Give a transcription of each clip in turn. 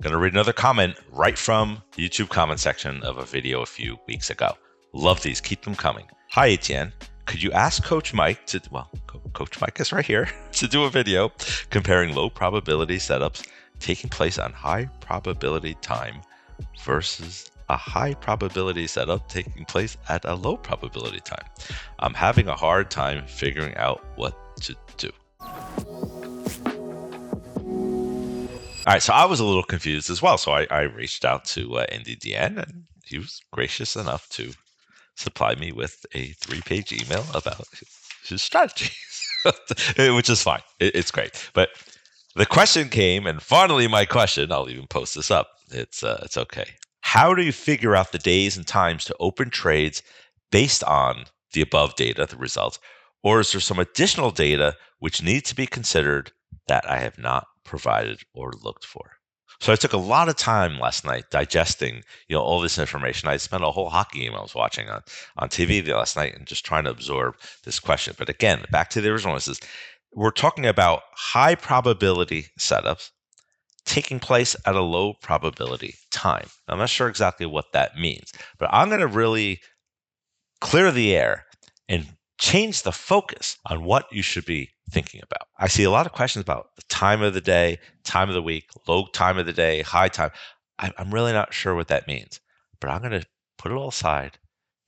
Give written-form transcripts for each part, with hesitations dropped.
Going to read another comment right from the YouTube comment section of a video a few weeks ago. Love these. Keep them coming. Hi, Etienne. Could you ask Coach Mike to, Coach Mike is right here, to do a video comparing low probability setups taking place on high probability time versus a high probability setup taking place at a low probability time? I'm having a hard time figuring out what to do. All right, so I was a little confused as well. So I reached out to NDDN, and he was gracious enough to supply me with a 3-page email about his strategies, which is fine. It's great. But the question came, and finally my question, I'll even post this up. It's okay. How do you figure out the days and times to open trades based on the above data, the results, or is there some additional data which needs to be considered that I have not provided or looked for? So I took a lot of time last night digesting, all this information. I spent a whole hockey game I was watching on TV last night and just trying to absorb this question. But again, back to the original, we're talking about high probability setups taking place at a low probability time. I'm not sure exactly what that means, but I'm going to really clear the air and change the focus on what you should be thinking about. I see a lot of questions about the time of the day, time of the week, low time of the day, high time. I'm really not sure what that means, but I'm going to put it all aside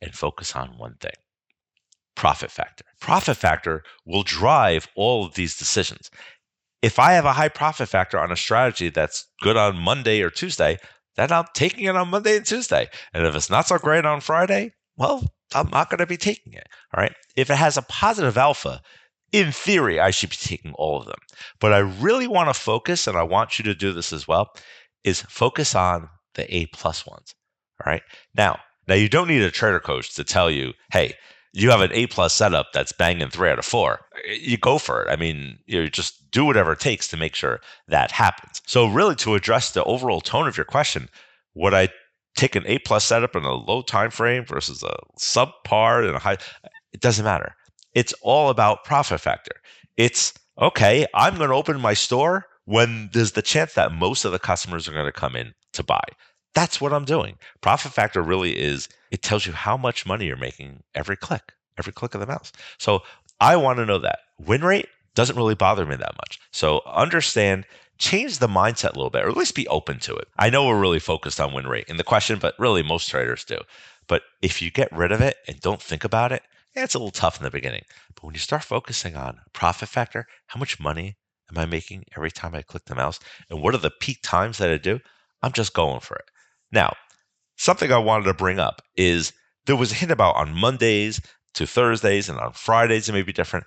and focus on one thing: profit factor. Profit factor will drive all of these decisions. If I have a high profit factor on a strategy that's good on Monday or Tuesday, then I'm taking it on Monday and Tuesday. And if it's not so great on Friday, well, I'm not going to be taking it. All right. If it has a positive alpha, in theory, I should be taking all of them. But I really want to focus, and I want you to do this as well, is focus on the A+ ones. All right. Now you don't need a trader coach to tell you, hey, you have an A+ setup that's banging 3 out of 4. You go for it. I mean, you just do whatever it takes to make sure that happens. So really, to address the overall tone of your question, would I take an A+ setup in a low time frame versus a subpar and a high? It doesn't matter. It's all about profit factor. It's okay, I'm going to open my store when there's the chance that most of the customers are going to come in to buy. That's what I'm doing. Profit factor really is, it tells you how much money you're making every click of the mouse. So I want to know that. Win rate doesn't really bother me that much. So understand, change the mindset a little bit, or at least be open to it. I know we're really focused on win rate in the question, but really most traders do. But if you get rid of it and don't think about it, it's a little tough in the beginning. But when you start focusing on profit factor, how much money am I making every time I click the mouse? And what are the peak times that I do? I'm just going for it. Now, something I wanted to bring up is there was a hint about on Mondays to Thursdays and on Fridays it may be different.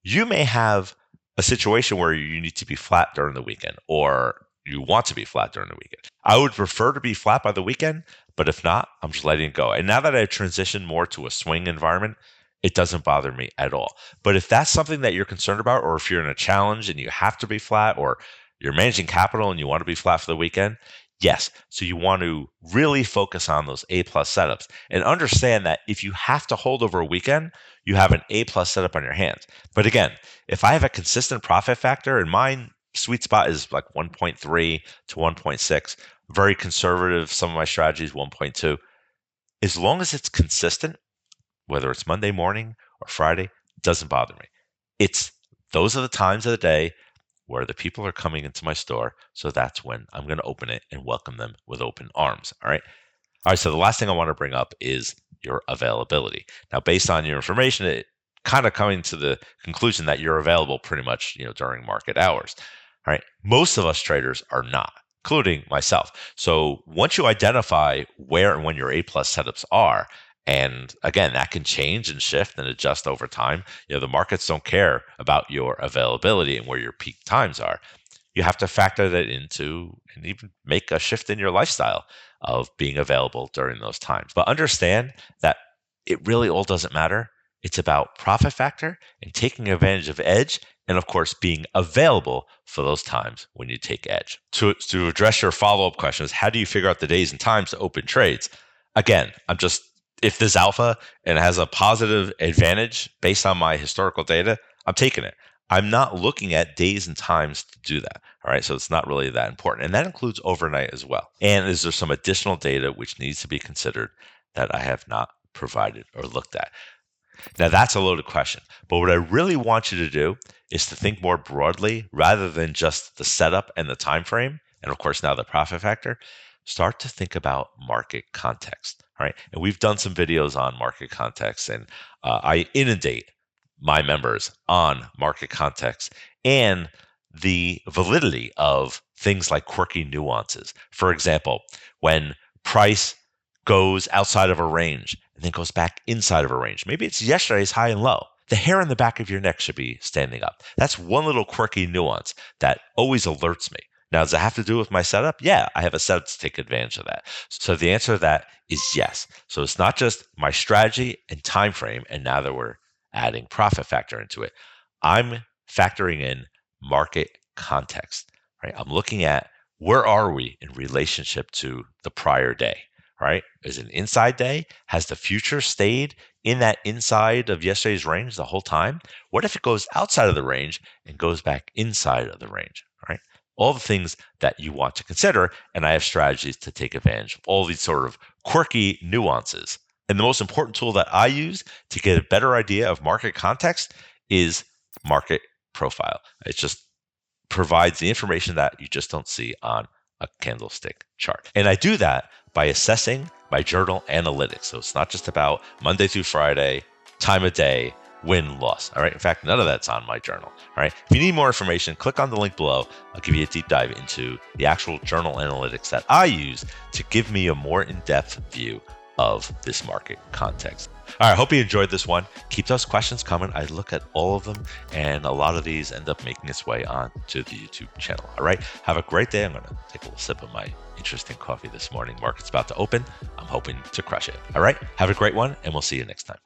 You may have a situation where you need to be flat during the weekend, or you want to be flat during the weekend. I would prefer to be flat by the weekend, but if not, I'm just letting it go. And now that I've transitioned more to a swing environment, it doesn't bother me at all. But if that's something that you're concerned about, or if you're in a challenge and you have to be flat, or you're managing capital and you want to be flat for the weekend, yes. So you want to really focus on those A+ setups and understand that if you have to hold over a weekend, you have an A+ setup on your hands. But again, if I have a consistent profit factor, and mine sweet spot is like 1.3 to 1.6, very conservative, some of my strategies 1.2, as long as it's consistent, whether it's Monday morning or Friday, it doesn't bother me. Those are the times of the day where the people are coming into my store. So that's when I'm going to open it and welcome them with open arms. All right. So the last thing I want to bring up is your availability. Now, based on your information, it kind of coming to the conclusion that you're available pretty much, during market hours. All right. Most of us traders are not, including myself. So once you identify where and when your A+ setups are, and again, that can change and shift and adjust over time. The markets don't care about your availability and where your peak times are. You have to factor that into and even make a shift in your lifestyle of being available during those times. But understand that it really all doesn't matter. It's about profit factor and taking advantage of edge, and of course, being available for those times when you take edge. To address your follow-up questions, how do you figure out the days and times to open trades? Again, if there's alpha and it has a positive advantage based on my historical data, I'm taking it. I'm not looking at days and times to do that. All right. So it's not really that important. And that includes overnight as well. And is there some additional data which needs to be considered that I have not provided or looked at? Now, that's a loaded question. But what I really want you to do is to think more broadly rather than just the setup and the time frame. And of course, now the profit factor. Start to think about market context. All right. And we've done some videos on market context, and I inundate my members on market context and the validity of things like quirky nuances. For example, when price goes outside of a range and then goes back inside of a range. Maybe it's yesterday's high and low. The hair on the back of your neck should be standing up. That's one little quirky nuance that always alerts me. Now, does it have to do with my setup? Yeah, I have a setup to take advantage of that. So the answer to that is yes. So it's not just my strategy and time frame, and now that we're adding profit factor into it, I'm factoring in market context. Right? I'm looking at where are we in relationship to the prior day. Right? Is it an inside day? Has the future stayed in that inside of yesterday's range the whole time? What if it goes outside of the range and goes back inside of the range? Right? All the things that you want to consider. And I have strategies to take advantage of all these sort of quirky nuances. And the most important tool that I use to get a better idea of market context is market profile. It just provides the information that you just don't see on a candlestick chart. And I do that by assessing my journal analytics. So it's not just about Monday through Friday, time of day, win, loss. All right. In fact, none of that's on my journal. All right. If you need more information, click on the link below. I'll give you a deep dive into the actual journal analytics that I use to give me a more in-depth view of this market context. All right, I hope you enjoyed this one. Keep those questions coming. I look at all of them, and a lot of these end up making its way on to the YouTube channel. All right, have a great day. I'm going to take a little sip of my interesting coffee this morning. Market's about to open. I'm hoping to crush it. All right, have a great one, and we'll see you next time.